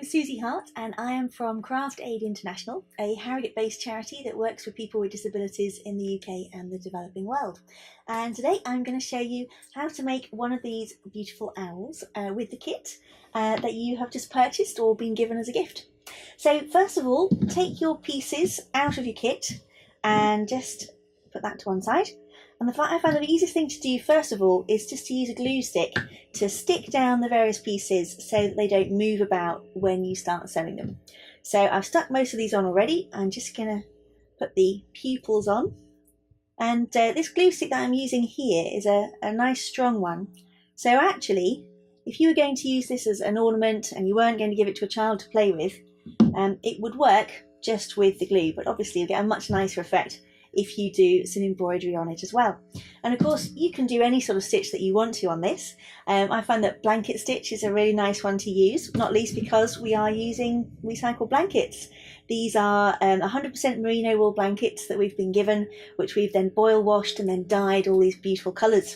I'm Susie Hart and I am from Craft Aid International, a Harrogate-based charity that works with people with disabilities in the UK and the developing world. And today I'm going to show you how to make one of these beautiful owls with the kit that you have just purchased or been given as a gift. So first of all, take your pieces out of your kit and just put that to one side. And I found the easiest thing to do first of all is just to use a glue stick to stick down the various pieces so that they don't move about when you start sewing them. So I've stuck most of these on already. I'm just going to put the pupils on. And this glue stick that I'm using here is a nice strong one. So actually, if you were going to use this as an ornament and you weren't going to give it to a child to play with, it would work just with the glue, but obviously you'll get a much nicer effect if you do some embroidery on it as well. And of course you can do any sort of stitch that you want to on this. I find that blanket stitch is a really nice one to use, not least because we are using recycled blankets. These are 100% merino wool blankets that we've been given, which we've then boil washed and then dyed all these beautiful colours.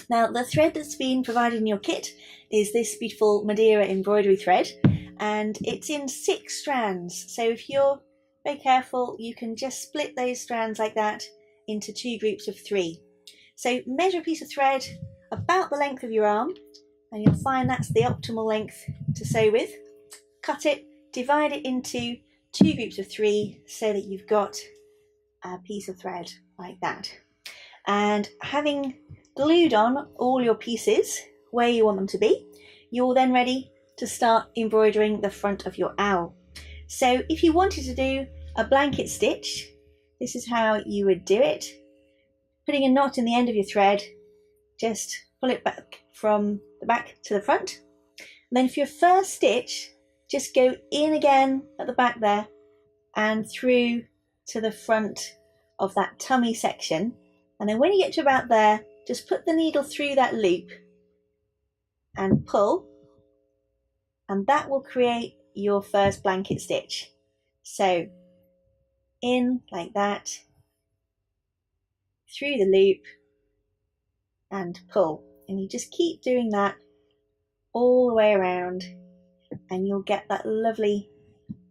Now the thread that's been provided in your kit is this beautiful Madeira embroidery thread, and it's in 6 strands. So if you're very careful, you can just split those strands like that into 2 groups of 3. So measure a piece of thread about the length of your arm and you'll find that's the optimal length to sew with. Cut it, divide it into 2 groups of 3 so that you've got a piece of thread like that. And having glued on all your pieces where you want them to be, you're then ready to start embroidering the front of your owl. So if you wanted to do a blanket stitch, this is how you would do it. Putting a knot in the end of your thread, just pull it back from the back to the front. And then for your first stitch, just go in again at the back there and through to the front of that tummy section. And then when you get to about there, just put the needle through that loop and pull, and that will create your first blanket stitch. So in like that, through the loop and pull, and you just keep doing that all the way around and you'll get that lovely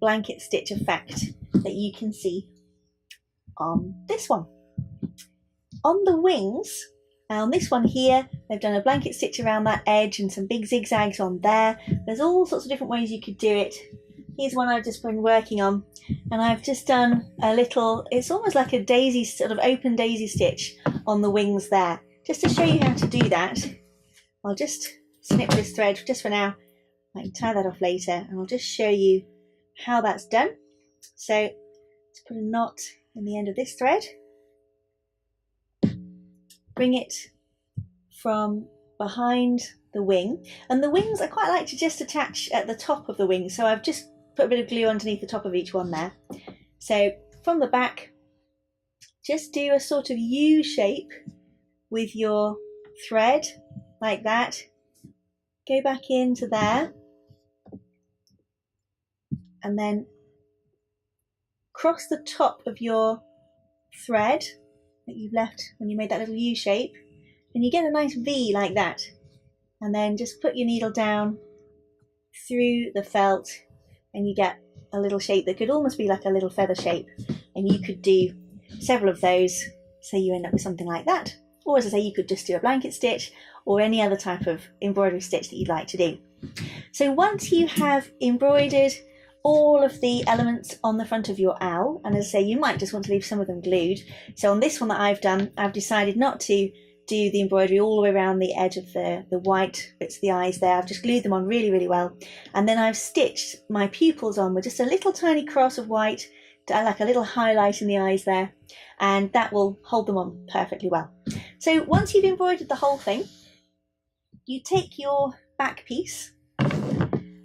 blanket stitch effect that you can see on this one. On the wings, on this one here, they've done a blanket stitch around that edge and some big zigzags on there. There's all sorts of different ways you could do it. Here's one I've just been working on, and I've just done a little, it's almost like a daisy, sort of open daisy stitch on the wings there. Just to show you how to do that, I'll just snip this thread just for now. I can tie that off later, and I'll just show you how that's done. So let's put a knot in the end of this thread. Bring it from behind the wing, and the wings I quite like to just attach at the top of the wing, so I've just put a bit of glue underneath the top of each one there. So from the back, just do a sort of U shape with your thread like that. Go back into there and then cross the top of your thread that you've left when you made that little U shape, and you get a nice V like that. And then just put your needle down through the felt and you get a little shape that could almost be like a little feather shape, and you could do several of those so you end up with something like that. Or as I say, you could just do a blanket stitch or any other type of embroidery stitch that you'd like to do. So once you have embroidered all of the elements on the front of your owl, and as I say, you might just want to leave some of them glued. So on this one that I've done, I've decided not to do the embroidery all the way around the edge of the white bits of the eyes there. I've just glued them on really, really well. And then I've stitched my pupils on with just a little tiny cross of white, like a little highlight in the eyes there, and that will hold them on perfectly well. So once you've embroidered the whole thing, you take your back piece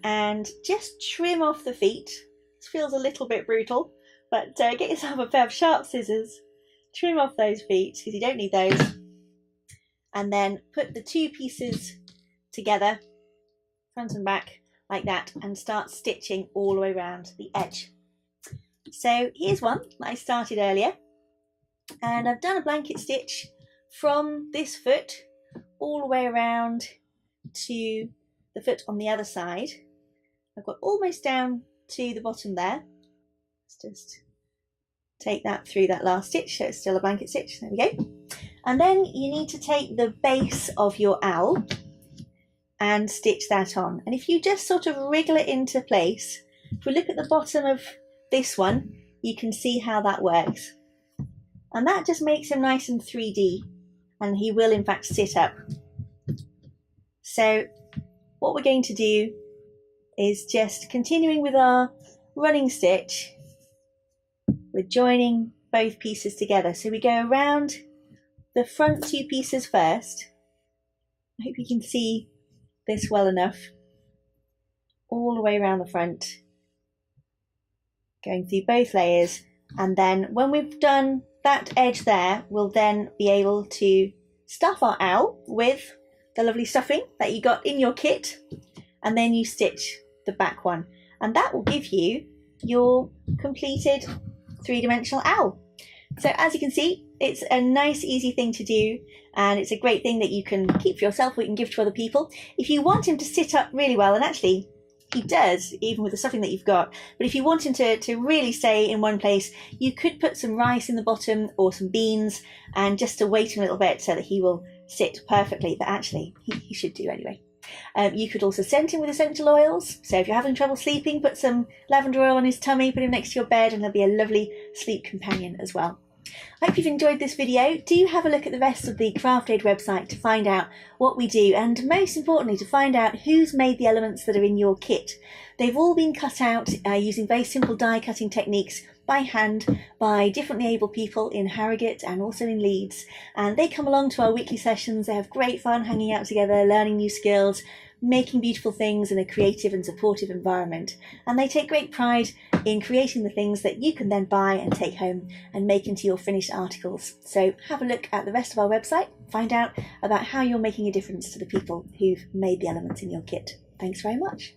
and just trim off the feet. This feels a little bit brutal, but get yourself a pair of sharp scissors, trim off those feet because you don't need those, and then put the 2 pieces together, front and back, like that, and start stitching all the way around the edge. So here's one that I started earlier, and I've done a blanket stitch from this foot all the way around to the foot on the other side, I've got almost down to the bottom there. Let's just take that through that last stitch so it's still a blanket stitch. There we go. And then you need to take the base of your owl and stitch that on. And if you just sort of wriggle it into place, if we look at the bottom of this one, you can see how that works. And that just makes him nice and 3D, and he will in fact sit up. So what we're going to do is just continuing with our running stitch, we're joining both pieces together. So we go around the front two pieces first. I hope you can see this well enough. All the way around the front, going through both layers, and then when we've done that edge there, we'll then be able to stuff our owl with the lovely stuffing that you got in your kit, and then you stitch the back one, and that will give you your completed three-dimensional owl. So as you can see, it's a nice easy thing to do, and it's a great thing that you can keep for yourself or you can give to other people. If you want him to sit up really well, and actually he does, even with the stuffing that you've got, but if you want him to really stay in one place, you could put some rice in the bottom or some beans, and just to weight him a little bit so that he will sit perfectly, but actually he should do anyway. You could also scent him with essential oils. So if you're having trouble sleeping, put some lavender oil on his tummy, put him next to your bed, and he'll be a lovely sleep companion as well. I hope you've enjoyed this video. Do have a look at the rest of the Craft Aid website to find out what we do, and most importantly to find out who's made the elements that are in your kit. They've all been cut out using very simple die cutting techniques by hand by differently able people in Harrogate and also in Leeds, and they come along to our weekly sessions. They have great fun hanging out together, learning new skills, making beautiful things in a creative and supportive environment, and they take great pride in creating the things that you can then buy and take home and make into your finished articles. So have a look at the rest of our website, find out about how you're making a difference to the people who've made the elements in your kit. Thanks very much.